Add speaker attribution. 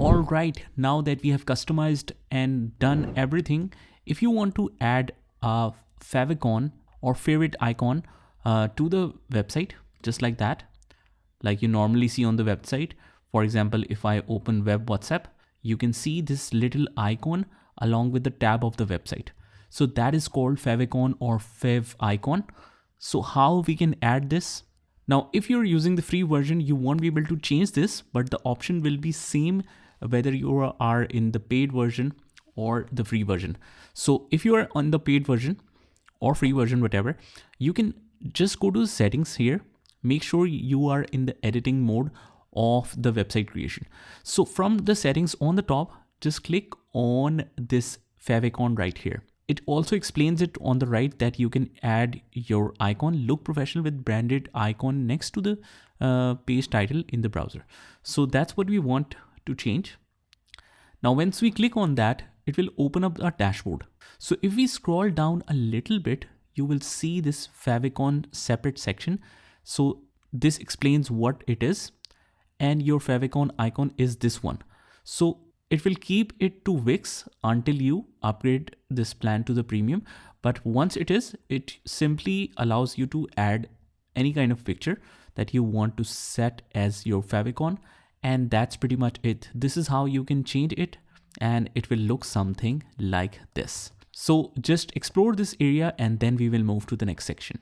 Speaker 1: All right, now that we have customized and done everything, if you want to add a favicon or favorite icon to the website, just like that, like you normally see on the website. For example, if I open web WhatsApp, you can see this little icon along with the tab of the website. So that is called favicon or fav icon. So how we can add this? Now, if you're using the free version, you won't be able to change this, but the option will be same whether you are in the paid version or the free version. So if you are on the paid version or free version, whatever, you can just go to the settings here. Make sure you are in the editing mode of the website creation. So from the settings on the top, just click on this favicon right here. It also explains it on the right that you can add your icon, look professional with branded icon next to the page title in the browser. So that's what we want to change. Now, once we click on that, it will open up our dashboard. So if we scroll down a little bit, you will see this favicon separate section. So this explains what it is, and your favicon icon is this one. So it will keep it to Wix until you upgrade this plan to the premium. But once it simply allows you to add any kind of picture that you want to set as your favicon. And that's pretty much it. This is how you can change it, and it will look something like this. So just explore this area and then we will move to the next section.